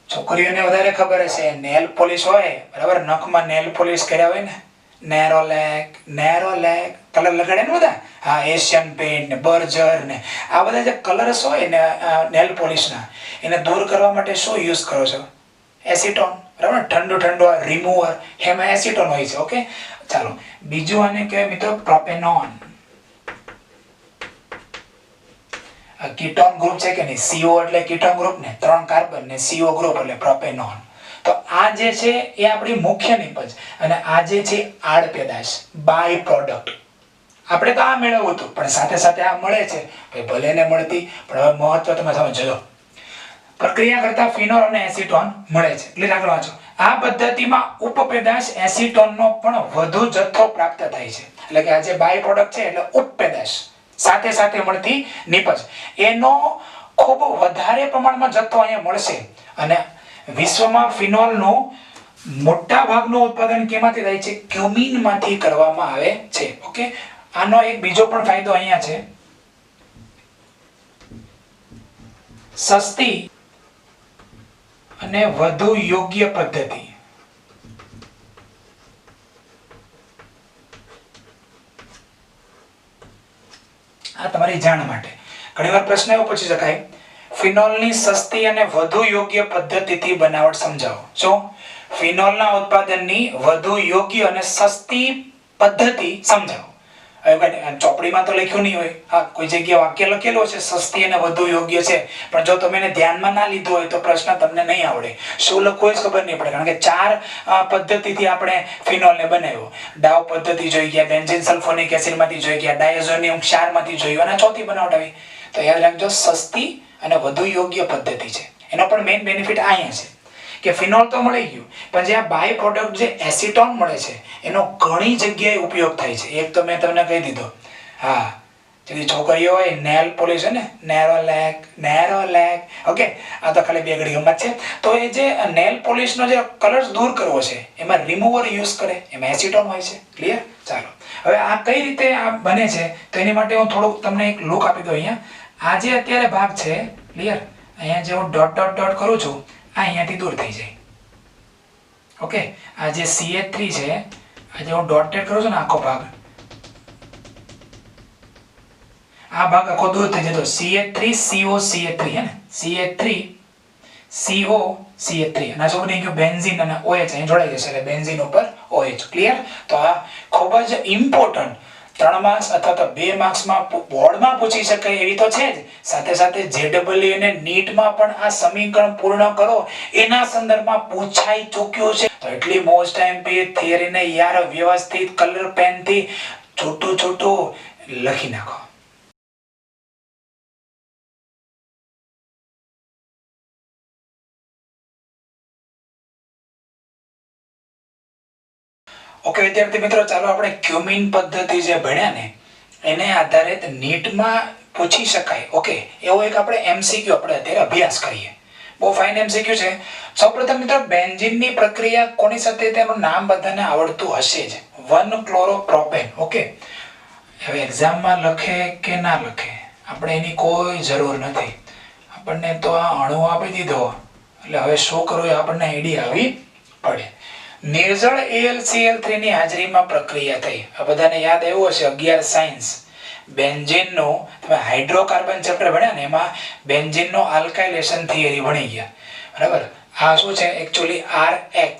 Speaker 1: છોકરીઓને વધારે ખબર હશે, નેલ પોલિશ હોય, બરાબર, નખમાં નેલ પોલિશ કર્યા હોય ને, નેરોલેક કલર લગાડે ને બધા, હા, એશિયન પેન્ટ ને બર્જર ને આ બધા જે કલર્સ હોય ને નેલ પોલિશના, એને દૂર કરવા માટે શું યુઝ કરો છો? એસીટોન. બરાબર, ઠંડુ રિમૂવર, એમાં એસીટોન હોય છે. ઓકે, ચાલો બીજું આને કહેવાય મિત્રો પ્રોપેનોન. કીટોન ગ્રુપ છે કે નહીં? CO એટલે કીટોન ગ્રુપ ને, 3 કાર્બન ને CO ગ્રુપ એટલે પ્રોપેનોન. તો આ જે છે એ આપણી મુખ્ય નિપજ, અને આ જે છે આડ પેદાશ, બાય પ્રોડક્ટ. આપણે તો આ મેળવવું હતું, પણ સાથે સાથે આ મળે છે, ભાઈ ભલે ને મળતી, પણ હવે મહત્વ તમે સમજો. પ્રક્રિયા કરતા ફિનોલ અને એસીટોન મળે છે. એટલે આગળ વાંચો. આ પદ્ધતિમાં ઉપપેદાશ એસીટોનનો પણ વધુ જથ્થો પ્રાપ્ત થાય છે. એટલે કે આ જે બાય પ્રોડક્ટ છે એટલે ઉપપેદાશ સાથે મળતી નિપજ, એનો ખૂબ વધારે પ્રમાણમાં જથ્થો અહીંયા મળશે. અને વિશ્વમાં ફિનોલનું મોટા ભાગનું ઉત્પાદન કેમાંથી થાય છે? ક્યુમિનમાંથી કરવામાં આવે છે. ઓકે, આનો એક બીજો પણ ફાયદો અહીંયા છે, સસ્તી અને વધુ યોગ્ય પદ્ધતિ. આ તમારી જાણ માટે ઘણીવાર પ્રશ્ન એવો પૂછી શકાય, ફિનોલની સસ્તી અને વધુ યોગ્ય પદ્ધતિથી બનાવટ સમજાવો. શું ફિનોલના ઉત્પાદનની વધુ યોગ્ય અને સસ્તી પદ્ધતિ સમજાવો. હવે ચોપડીમાં તો લખ્યું નહીં હોય, હા કોઈ જગ્યાએ વાક્ય લખેલું છે સસ્તી અને વધુ યોગ્ય છે, પણ જો તમે એને ધ્યાનમાં ના લીધું હોય તો પ્રશ્ન તમને નહીં આવડે. શું લખવું જ ખબર નહીં પડે, કારણ કે 4 પદ્ધતિથી આપણે ફિનોલને બનાવ્યો. ડાવ પદ્ધતિ જોઈ ગયા, બેન્ઝીન સલ્ફોનિક એસિડમાંથી જોઈ ગયા, ડાયઝોનિયમ ક્ષારમાંથી જોયું, અને ચોથી બનાવટ આવી. તો યાદ રાખજો, સસ્તી અને વધુ યોગ્ય પદ્ધતિ છે. એનો પણ મેઇન બેનિફિટ અહીંયા છે કે ફિનોલ તો મળી ગયું, પણ જે આ બાય પ્રોડક્ટ જે એસિટોન મળે છે એનો ઘણી જગ્યાએ ઉપયોગ થાય છે. એક તો મેં તમને કહી દીધો, હા જેથી છોકરીઓ હોય નેલ પોલિશ છે ને, નેરો લેક, ઓકે, આ તો ખાલી બે ઘડી ગમત છે. તો એ જે નેલ પોલિશનો જે કલર્સ દૂર કરવો છે એમાં રિમૂવર યુઝ કરે, એમાં એસિટોન હોય છે. ક્લિયર? ચાલો, હવે આ કઈ રીતે આ બને છે તો એની માટે હું થોડુંક તમને એક લુક આપી દઉં. અહીંયા આ જે અત્યારે ભાગ છે, ક્લિયર, અહીંયા જે હું ડોટ ડોટ ડોટ કરું છું આ અહીંયાથી દૂર થઈ જાય. ઓકે, આ જે CH3 છે, આ જે હું ડોટેડ કરું છું ને આખો ભાગ, આ ભાગ આખો દૂર થઈ જતો. CH3COCH3 હે ને, CH3COCH3, અને આ શું બની ગયું? બેન્ઝીન અને OH અહીં જોડાઈ જશે એટલે બેન્ઝીન ઉપર OH. ક્લિયર? તો આ ખૂબ જ ઇમ્પોર્ટન્ટ 3 માર્ક્સ અથવા તો 2 માર્ક્સમાં બોર્ડમાં પૂછી શકાય એવી તો છે જ, સાથે સાથે JEE અને નીટમાં પણ આ સમીકરણ પૂર્ણ કરો એના સંદર્ભમાં પૂછાઈ ચૂક્યું છે. તો એટલી મોસ્ટ MP થિયરીને યાર વ્યવસ્થિત કલર પેનથી છોટું છોટું લખી નાખો. ઓકે વિદ્યાર્થી મિત્રો, ચાલો આપણે ક્યુમિન પદ્ધતિ જે ભણ્યા ને એને આધારિત નીટમાં પૂછી શકાય, ઓકે, એવો એક આપણે MCQ આપણે અત્યારે અભ્યાસ કરીએ. બહુ ફાઇન MCQ છે. સૌપ્રથમ મિત્રો, બેન્ઝીનની પ્રક્રિયા કોની સાથે તેનું નામ બધાને આવડતું હશે જ, 1-ક્લોરોપ્રોપેન. ઓકે, હવે એક્ઝામમાં લખે કે ના લખે આપણે એની કોઈ જરૂર નથી, આપણને તો આ અણુ આપી દીધો એટલે હવે શું કરવું એ આપણને આઈડિયા આવી પડે. નિર્જળ AlCl3 ની હાજરીમાં પ્રક્રિયા થઈ. આ બધાને યાદ આવ્યું હશે 11 સાયન્સ, બેન્ઝીનનું તમે હાઇડ્રોકાર્બન ચેપ્ટર ભણ્યા ને એમાં બેન્ઝીનનો આલ્કાઇલેશન થિયરી ભણી ગયા, બરાબર. આ શું છે એકચ્યુઅલી RX,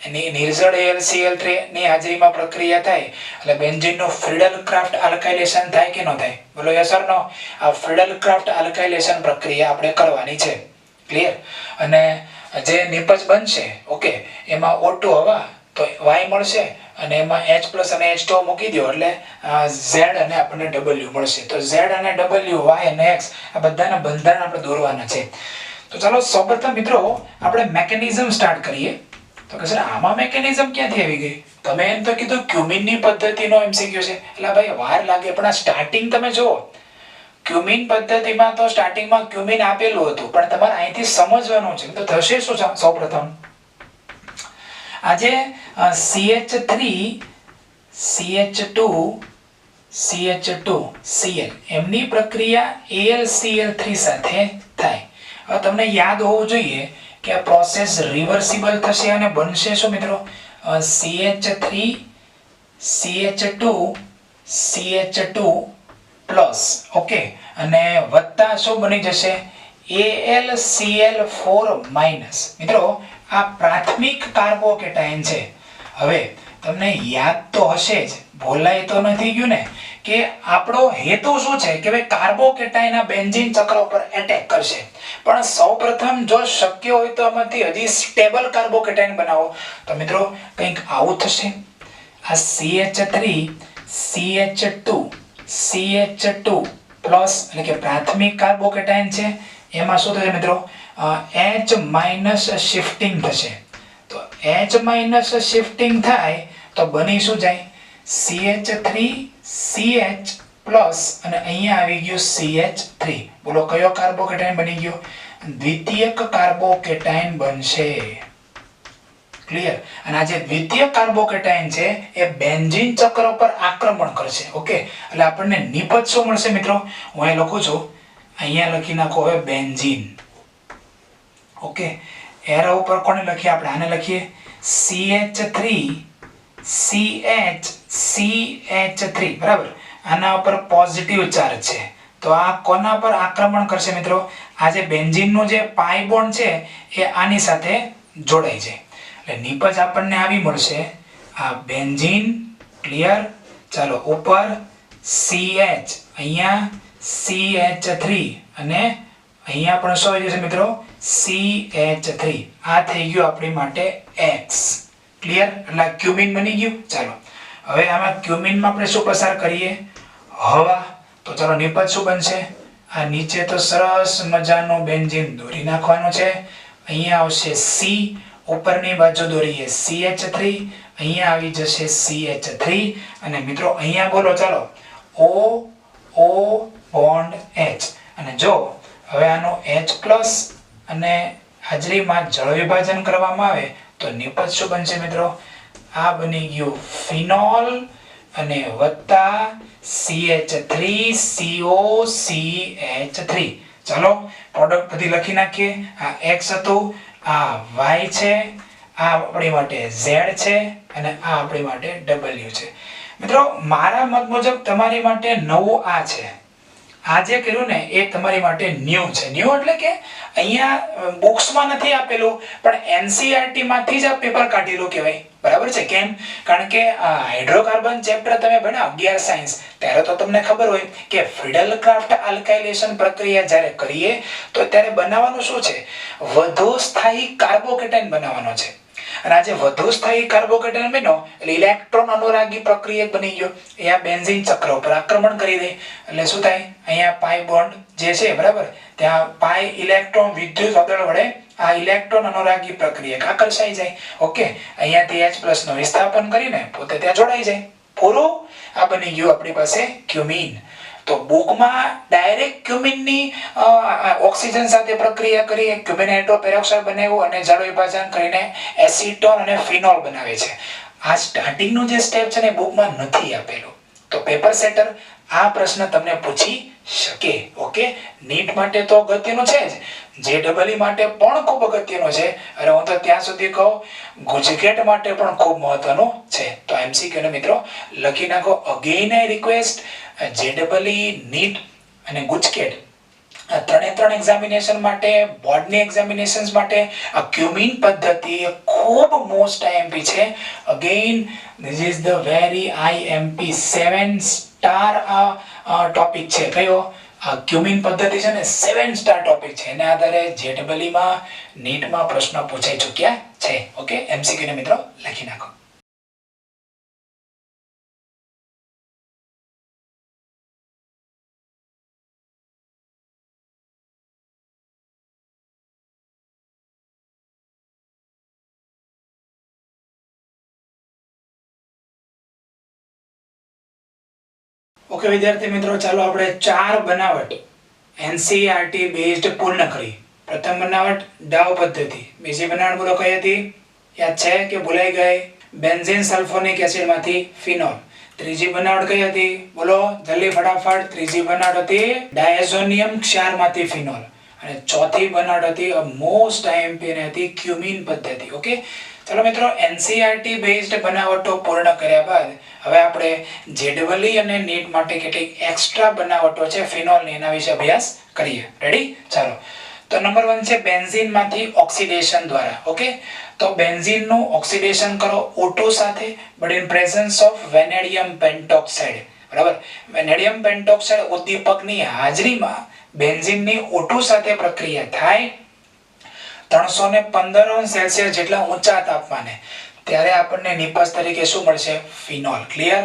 Speaker 1: એની નિર્જળ AlCl3 ની હાજરીમાં પ્રક્રિયા થાય એટલે બેન્ઝીનનું ફ્રીડલ-ક્રાફ્ટ આલ્કાઇલેશન થાય કે ન થાય? બોલો યસ ઓર નો? આ ફ્રીડલ-ક્રાફ્ટ આલ્કાઇલેશન પ્રક્રિયા આપણે કરવાની છે. ક્લિયર? અને જે નિપજ બનશે, ઓકે, એમાં O2 હવા તો Y મળશે અને એમાં H+ અને H2 મૂકી દો એટલે Z અને આપણને W મળશે. તો Z અને W, Y અને X આ બધાના બંધારણ આપણે દોરવાના છે. તો ચાલો સૌપ્રથમ મિત્રો આપણે મેકેનિઝમ સ્ટાર્ટ કરીએ. તો કે સર આમાં મેકેનિઝમ ક્યાંથી આવી ગઈ? તમે એમ તો કીધું ક્યુમિનની પદ્ધતિનો MCQ છે, એટલે ભાઈ વાર લાગે, પણ આ સ્ટાર્ટિંગ તમે જુઓ. ક્યુમિન પદ્ધતિમાં તો સ્ટાર્ટિંગમાં ક્યુમિન આપેલું હતું, પણ તમારે અહીંથી સમજવાનું છે. તો થશે શું? સૌપ્રથમ આજે CH3 CH2 CH2Cl એમની પ્રક્રિયા AlCl3 સાથે થાય. હવે તમને યાદ હોવું જોઈએ કે આ પ્રોસેસ રિવર્સિબલ થશે અને બનશે શું મિત્રો? CH3 CH2 CH2 plus, okay, અને વત્તા શું બની જશે? AlCl4 minus. મિત્રો આ પ્રાથમિક કાર્બોકેટાયન છે. હવે તમને યાદ તો હશે જ, ભૂલાય તો નથી ગયું ને કે આપણો હેતુ શું છે કે ભાઈ કાર્બોકેટાયન આ બેન્ઝીન ચક્ર ઉપર એટેક કરશે. પણ સૌપ્રથમ જો શક્ય હોય તો આમાંથી હજી સ્ટેબલ કાર્બોકેટાયન બનાવો. તો મિત્રો કંઈક આવું થશે. આ CH3 CH2 CH2 પ્લસ એટલે કે પ્રાથમિક કાર્બોકેટાયન છે, એમાં શું થશે મિત્રો? H- શિફ્ટિંગ થશે. તો H- શિફ્ટિંગ થાય તો બની શું જાય? CH3 CH પ્લસ અને અહીંયા આવી ગયું CH3. બોલો કયો કાર્બોકેટાયન બની ગયો? દ્વિતીયક કાર્બોકેટાયન બનશે. ક્લિયર? અને આ જે દ્વિતીયક કાર્બોકેટાયન છે એ બેન્ઝીન ચક્ર પર આક્રમણ કરશે. ઓકે, એટલે આપણને નિપજ શું મળશે મિત્રો? હું અહીં લખું છું, અહીંયા લખી નાખો હવે બેન્ઝીન. ઓકે, એરો ઉપર કોને લખીએ આપણે? આને લખીએ CH3 CH3. બરાબર, આના ઉપર પોઝિટિવ ચાર્જ છે, તો આ કોના પર આક્રમણ કરશે મિત્રો? આ જે બેન્ઝીનનો જે પાઈ બોન્ડ છે એ આની સાથે જોડાઈ જાય, એટલે નિપજ આપણને આવી મળશે આ બેન્ઝીન. ક્લિયર? ચાલો, ઉપર CH, અહીંયા CH3 અને અહીંયા પણ શું આવી જશે મિત્રો? CH3. આ થઈ ગયું આપણી માટે X. ક્લિયર? એટલે ક્યુમિન બની ગયું. ચાલો, હવે આમાં ક્યુમિનમાં આપણે શું પસાર કરીએ? હવા. તો ચાલો, નિપજ શું બનશે? આ નીચે તો સરસ મજાનું બેન્ઝીન દોરી નાખવાનું છે. અહીંયા આવશે C, ઉપરની બાજુ દોરીએ CH3, અહીંયા આવી જશે CH3 અને મિત્રો અહીંયા બોલો ચાલો O બોન્ડ H. અને જો હવે આનો H+ અને હાજરીમાં જળ વિભાજન કરવામાં આવે તો નિપજ શું બનશે મિત્રો? આ બની ગયું ફિનોલ અને વત્તા CH3COCH3. ચાલો, પ્રોડક્ટ બધી લખી નાખીએ. આ X હતું, આ Y છે, આ આપણી માટે Z છે અને આ આપણી માટે W છે. મિત્રો, મારા મત મુજબ તમારી માટે નવું આ છે. આ જે કર્યું ને એ તમારી માટે ન્યૂ છે. ન્યૂ એટલે કે અહીંયા બુક્સમાં નથી આપેલું, પણ NCERT માંથી જ આ પેપર કાઢેલું કહેવાય. બરાબર છે? કેમ? કારણ કે હાઇડ્રોકાર્બન ચેપ્ટર તમે ભણ્યા 11 સાયન્સ, ત્યારે તો તમને ખબર હોય કે ફ્રીડલ-ક્રાફ્ટ આલ્કાઇલેશન પ્રક્રિયા જ્યારે કરીએ તો ત્યારે બનાવવાનું શું છે? વધુ સ્થાયી કાર્બોકેટાયન બનાવવાનો છે. અને આ જે વધુ સ્થાયી કાર્બોકેટાયન બન્યો એટલે ઇલેક્ટ્રોન અનુરાગી પ્રક્રિયક બની ગયો. અહીંયા બેન્ઝીન ચક્ર ઉપર આક્રમણ કરી દે એટલે શું થાય? અહીંયા પાઈ બોન્ડ જે છે, બરાબર, ત્યાં પાઈ ઇલેક્ટ્રોન વિદ્યુત વાદળ વડે આ ઇલેક્ટ્રોન અનુરાગી પ્રક્રિયક આકર્ષાઈ જાય. ઓકે, અહીંયાથી H+ નું વિસ્થાપન કરીને પોતે ત્યાં જોડાઈ જાય. પૂરું. આ બની ગયું આપણી પાસે ક્યુમિન. તો બુકમાં ડાયરેક્ટ ક્યુમિનની ઓક્સિજન સાથે પ્રક્રિયા કરી ક્યુમિન હાઇડ્રોપેરોક્સાઇડ બનાવ્યું અને જળ વિભાજન કરીને એસિટોન અને ફિનોલ બનાવે છે. આ સ્ટાર્ટિંગનું જે સ્ટેપ છે ને બુકમાં નથી આપેલું. તો પેપર સેટર આ પ્રશ્ન તમને પૂછી શકે. ઓકે, નીટ માટે તો અગત્યનું છે જ, JEE માટે પણ ખૂબ અગત્યનું છે. અને હું તો ત્યાં સુધી કહું ગુજકેટ માટે પણ ખૂબ મહત્વનું છે. તો MCQ ને મિત્રો લખી નાખો. Again I request, JEE, NEET અને ગુજકેટ આ ત્રણ એક્ઝામિનેશન માટે, બોર્ડની એક્ઝામિનેશન્સ માટે આ ક્યુમિન પદ્ધતિ ખૂબ મોસ્ટ IMP છે. Again this is the very IMP 7 star topic છે. કયો? આ ક્યુમિન પદ્ધતિ છે ને 7 સ્ટાર ટોપિક છે. એના આધારે JEE માં, નીટમાં પ્રશ્ન પૂછાઈ ચૂક્યા છે. ઓકે, MCQ ને મિત્રો લખી નાખો. ઓકે વિદ્યાર્થી મિત્રો, ચાલો આપણે 4 બનાવટ NCERT બેઝડ પૂર્ણ કરી. પ્રથમ બનાવટ ડાવ પદ્ધતિ. બીજી બનાવટ બોલો કઈ હતી? યાદ છે કે ભૂલાઈ ગઈ? બેન્ઝીન સલ્ફોનિક એસિડ માંથી ફિનોલ. ત્રીજી બનાવટ કઈ હતી? બોલો જલ્દી ફટાફટ. ત્રીજી બનાવટ હતી ડાયઝોનિયમ ક્ષાર માંથી ફિનોલ. અને ચોથી બનાવટ હતી મોસ્ટ IMP ને હતી ક્યુમિન પદ્ધતિ. ઓકે, ચલો મિત્રો, NCERT બેઝડ બનાવટો પૂર્ણ કર્યા બાદ હવે આપણે JEE અને નીટ માટે કેટલીક એક્સ્ટ્રા બનાવટો છે ફિનોલની, એના વિશે અભ્યાસ કરીએ. રેડી? ચાલો, તો નંબર 1 છે બેન્ઝીન માંથી ઓક્સિડેશન દ્વારા. ઓકે, તો બેન્ઝીન નું ઓક્સિડેશન કરો O2 સાથે, but in presence of vanadium pentoxide. બરાબર, વેનેડિયમ પેન્ટોક્સાઇડ ઉદ્દીપકની હાજરીમાં બેન્ઝીનની O2 સાથે પ્રક્રિયા થાય 315°C જેટલા ઊંચા તાપમાને, ત્યારે આપણને નિપજ તરીકે શું મળશે? ફિનોલ. ક્લિયર?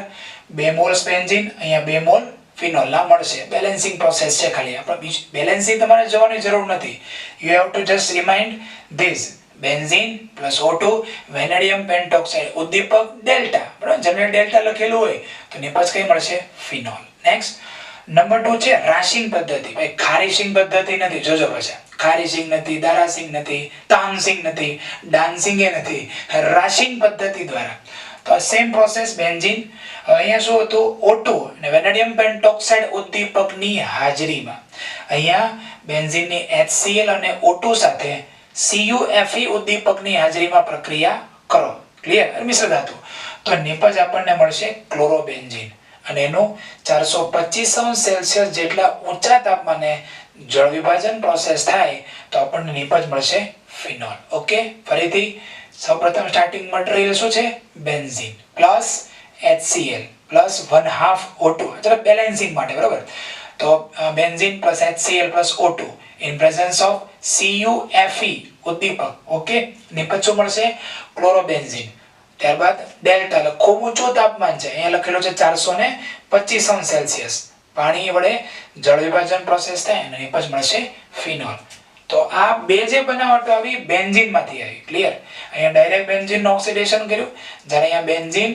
Speaker 1: 2 મોલ્સ બેન્ઝીન, અહીંયા 2 મોલ ફિનોલ ના મળશે. બેલેન્સિંગ પ્રોસેસ છે ખાલી. આપણે બીજું બેલેન્સિંગ તમારે જોવાની જરૂર નથી. You have to just remind this benzene plus O2 vanadium pentoxide ઉદ્દીપક ડેલ્ટા. બરાબર, જનરલ ડેલ્ટા લખેલું હોય તો નિપજ કઈ મળશે? ફિનોલ. નેક્સ્ટ, નંબર 2 છે રાશિંગ પદ્ધતિ. ભાઈ ખારીશિંગ પદ્ધતિ નથી, જોજો પાછા. ખારીશિંગ નથી, દારાશિંગ નથી, તાનસિંગ નથી, ડાન્સિંગ એ નથી, રાશિંગ પદ્ધતિ દ્વારા. તો સેમ પ્રોસેસ બેન્ઝીન. અહીંયા શું હતું, O2 અને વેનેડિયમ પેન્ટોક્સાઇડ ઉદ્દીપકની હાજરીમાં અહીંયા બેન્ઝીનની HCl અને O2 સાથે CuFe ઉદ્દીપકની હાજરીમાં પ્રક્રિયા કરો. ક્લિયર? મિશ્ર ધાતુ. તો નિપજ આપણને મળશે ક્લોરોબેન્ઝીન અને એનું 425°C જેટલા ઊંચા તાપમાને જળ વિભાજન પ્રોસેસ થાય તો આપણને નિપજ મળશે ફિનોલ. ઓકે, ફરીથી સૌપ્રથમ સ્ટાર્ટિંગ મટીરીયલ શું છે, benzene plus HCl plus 1/2 O2, ચલો બેલેન્સિંગ માટે, બરાબર. તો benzene plus HCl plus O2 in presence of CuFe ઉદ્દીપક. ઓકે, નિપજ શું મળશે, ક્લોરોબેન્ઝીન. ત્યારબાદ ડેલ્ટા, એટલે ખૂબ ઊંચું તાપમાન છે, અહીંયા લખેલું છે 425°C. પાણી વડે જળ વિભાજન પ્રોસેસ થાય અને નિપજ મળશે ફિનોલ. તો આ બે જે બનાવટો આવી બેન્ઝીન માંથી આવી. ક્લિયર? અહીંયા ડાયરેક્ટ બેન્ઝીન નું ઓક્સિડેશન કર્યું, જ્યારે અહીંયા બેન્ઝીન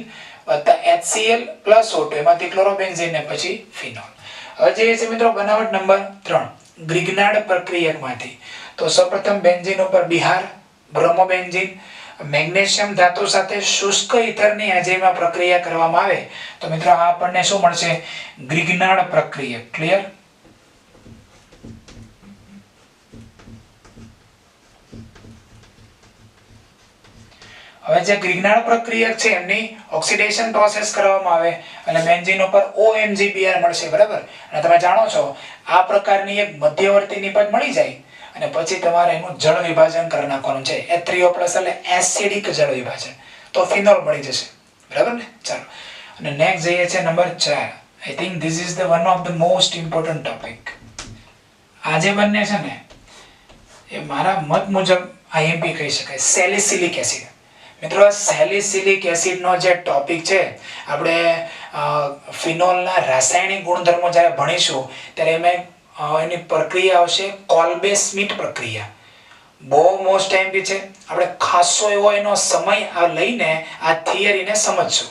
Speaker 1: વત્તા HCl પ્લસ O2 એમાંથી ક્લોરોબેન્ઝીન ને પછી ફિનોલ. હવે જે છે મિત્રો બનાવટ નંબર 3 ગ્રિગ્નાર્ડ પ્રક્રિયકમાંથી. તો સૌપ્રથમ બેન્ઝીન ઉપર બિહાર, બ્રોમોબેન્ઝીન મેગ્નેશિયમ ધાતુ સાથે શુષ્ક ઈથરની હાજરીમાં પ્રક્રિયા કરવામાં આવે તો મિત્રો આ આપણને શું મળશે, ગ્રિગ્નાર્ડ પ્રક્રિયક. ક્લિયર? હવે જે ગ્રિગ્નાર્ડ પ્રક્રિયક છે એમની ઓક્સિડેશન પ્રોસેસ કરવામાં આવે અને બેન્ઝીન ઉપર OMgBr મળશે, બરાબર. અને તમે જાણો છો આ પ્રકારની એક મધ્યવર્તી નિપજ મળી જાય અને પછી તમારે એનું જળ વિભાજન કરી નાખવાનું છે, H3O+ એટલે એસિડિક જળ વિભાજન, તો ફિનોલ મળી જશે, બરાબર ને. ચાલો, અને નેક્સ્ટ જઈએ છે number 4. I think this is the one of the most important topic. આ જે બંને છે ને એ મારા મત મુજબ IMP કહી શકાય, સેલિસિલિક એસિડ. મિત્રો સેલિસિલિક એસિડ નો જે ટોપિક છે, આપણે ફિનોલના રાસાયણિક ગુણધર્મો જ્યારે ભણીશું ત્યારે એમાં એની પ્રક્રિયા આવશે કોલ્બે સ્મિટ પ્રક્રિયા. બહુ મોસ્ટ ટાઈમ છે, આપણે ખાસો એવો એનો સમય લઈને આ થિયરીને સમજશું.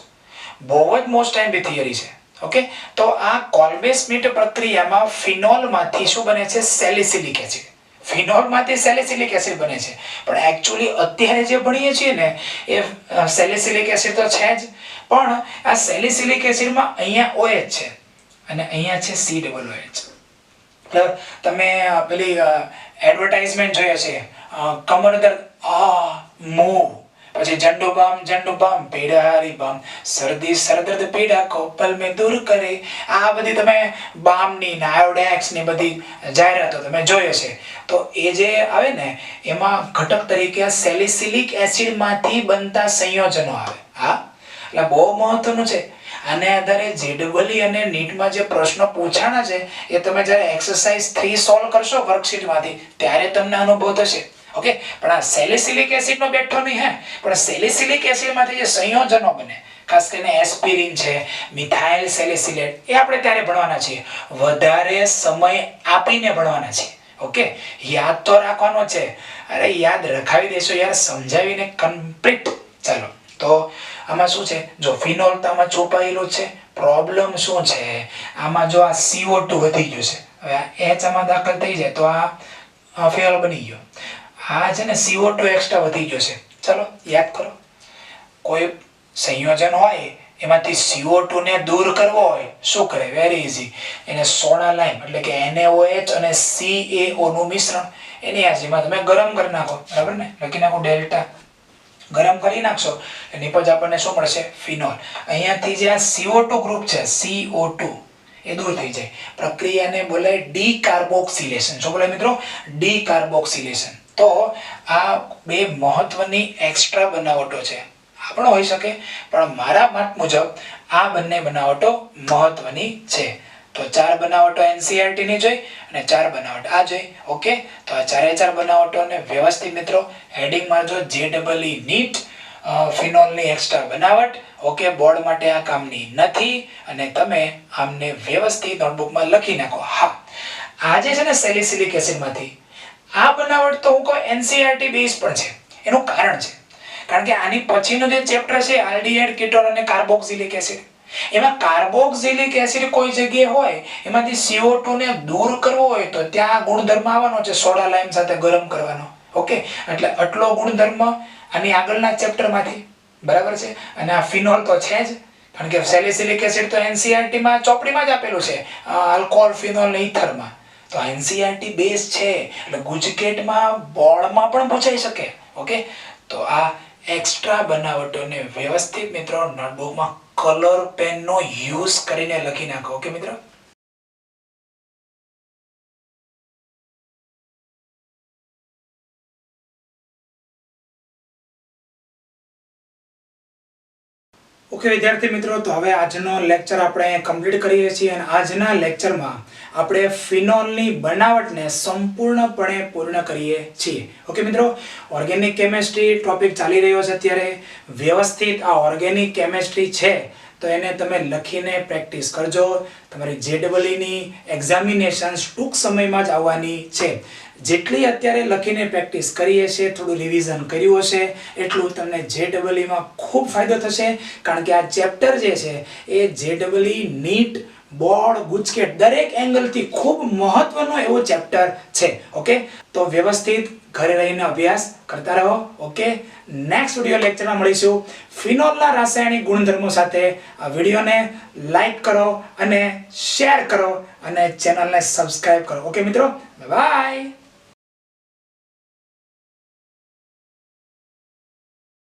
Speaker 1: બહુ જ મોસ્ટ ટાઈમ થિયરી છે. ઓકે, તો આ કોલ્બે સ્મિટ પ્રક્રિયામાં ફિનોલમાંથી શું બને છે, સેલિસિલિક એસિડ. ફિનોલમાંથી સેલિસિલિક એસિડ બને છે, પણ એકચ્યુઅલી અત્યારે જે ભણીએ છીએ ને એ સેલિસિલિક એસિડ તો છે જ, પણ આ સેલિસિલિક એસિડમાં અહીંયા OH છે અને અહીંયા છે COOH. તમે પેલી એડવર્ટાઇઝમેન્ટ જોઈએ છે, કમર દર્દ મૂવ, પછી જંડુ બામ પીડારી બામ, શરદી સરદર્દ પીડા કોપલ में दूर करे. આ બધી તમે બામની નાયોડેક્સ ની બધી જાહેરાતો તમે જોઈ છે. તો એ જે આવે ને એમાં ઘટક તરીકે સેલિસિલિક એસિડ માંથી બનતા સંયોજનો આવે. હા, એટલે બહુ મહત્વનું છે. આને આધારે JEE અને નીટમાં જે પ્રશ્નો પૂછાણા છે એ તમે જ્યારે એક્સરસાઇઝ 3 સોલ્વ કરશો વર્કશીટ માંથી ત્યારે તમને અનુભવ થશે. ઓકે, પણ આ સેલિસિલિક એસિડ નો બેઠો નહીં હે, પણ સેલિસિલિક એસિડ માંથી જે સંયોજનો બને, ખાસ કરીને એસ્પિરિન છે, મિથાઇલ સેલિસિલેટ, એ આપણે ત્યારે ભણવાના છીએ, વધારે સમય આપીને ભણવાના છીએ. ઓકે, યાદ તો રાખવાનો છે. અરે યાદ રખાવી દેશો યાર, સમજાવીને કમ્પ્લીટ. ચાલો, તો આમાં શું છે, જો ફિનોલ તો આમાં છુપાયેલું છે. પ્રોબ્લેમ શું છે, આમાં જો આ CO2 વધી ગયું છે, હવે આ H આમાં દાખલ થઈ જાય તો આ ફિનોલ બની ગયો. આ છે ને CO2 એક્સ્ટ્રા વધી ગયો છે. ચલો યાદ કરો, કોઈ સંયોજન હોય એમાંથી CO2 ને દૂર કરવો હોય શું કરે, વેરી ઇઝી, એને સોડા લાઈમ એટલે કે NaOH અને CaO નું મિશ્રણ એની હાજરીમાં તમે ગરમ કરી નાખો, બરાબર ને. લખી નાખો ડેલ્ટા, ગરમ કરી નાખશો એની પછી આપણને શું મળશે, ફિનોલ. અહીંયાથી જે આ CO2 ગ્રુપ છે, CO2 એ દૂર થઈ જાય. પ્રક્રિયાને બોલાય ડીકાર્બોક્સિલેશન. શું બોલાય મિત્રો, ડીકાર્બોક્સિલેશન. તો આ બે મહત્વની એક્સ્ટ્રા બનાવટો છે. આ પણ હોઈ શકે, પણ મારા મત મુજબ આ બંને બનાવટો મહત્વની છે. તો 4 બનાવટો NCERT ની જોઈ અને 4 બનાવટ આ જોઈ. ઓકે, તો આ 4 બનાવટોને વ્યવસ્થિત મિત્રો હેડિંગ મારજો, JEE નીટ ફિનોલની એક્સ્ટ્રા બનાવટ. ઓકે, બોર્ડ માટે આ કામની નથી અને તમે આમને વ્યવસ્થિત નોટબુકમાં લખી નાખો. હા, આ જે છે ને સેલિસિલિક એસિડમાંથી આ બનાવટ તો હું કહું NCERT બેઝ પણ છે. એનું કારણ છે કારણ કે આની પછીનું જે ચેપ્ટર છે આલ્ડીહાઇડ, કીટોન અને કાર્બોક્સિલિક એસિડ, એમાં કાર્બોક્સિલિક એસિડ કોઈ જગ્યાએ હોય એમાંથી CO2 ને દૂર કરવો હોય તો ત્યાં ગુણધર્મ આવવાનો છે સોડા લાઈમ સાથે ગરમ કરવાનો. ઓકે, એટલે આટલો ગુણધર્મ આની આગળના ચેપ્ટરમાંથી, બરાબર છે. અને આ ફિનોલ તો છે જ, કારણ કે સેલિસિલિક એસિડ તો NCERT માં ચોપડીમાં જ આપેલું છે, આલ્કોહોલ, ફિનોલ ને ઇથરમાં. તો NCERT બેઝ છે એટલે ગુજકેટમાં બોર્ડમાં પણ પૂછાઈ શકે. ઓકે, તો આ એક્સ્ટ્રા બનાવટોને વ્યવસ્થિત મિત્રો નોટબુકમાં કલર પેનનો યુઝ કરીને લખી નાખો. ઓકે મિત્રો. ઓકે વિદ્યાર્થી મિત્રો, તો હવે આજનો લેક્ચર આપણે કમ્પ્લીટ કરીએ છીએ અને આજના લેક્ચરમાં આપણે ફિનોલની બનાવટને સંપૂર્ણપણે પૂર્ણ કરીએ છીએ. ઓકે મિત્રો, ઓર્ગેનિક કેમેસ્ટ્રી ટોપિક ચાલી રહ્યો છે અત્યારે. વ્યવસ્થિત આ ઓર્ગેનિક કેમેસ્ટ્રી છે તો એને તમે લખીને પ્રેક્ટિસ કરજો. તમારી JEE ની એક્ઝામિનેશન્સ ટૂંક સમયમાં જ આવવાની છે. જેટલી અત્યારે લખીને પ્રેક્ટિસ કરીએ છે, થોડું રિવિઝન કર્યું હશે, એટલું તમને JEE માં ખૂબ ફાયદો થશે. કારણ કે આ ચેપ્ટર જે છે એ JEE, નીટ, બોર્ડ, ગુજકેટ દરેક એંગલથી ખૂબ મહત્વનો એવો ચેપ્ટર છે. ઓકે, તો વ્યવસ્થિત ઘરે રહીને અભ્યાસ કરતા રહો. ઓકે, નેક્સ્ટ વિડિયો લેક્ચરમાં મળીશું ફિનોલના રાસાયણિક ગુણધર્મો સાથે. આ વિડિયોને લાઈક કરો અને શેર કરો અને ચેનલને સબસ્ક્રાઇબ કરો. ઓકે મિત્રો, બાય.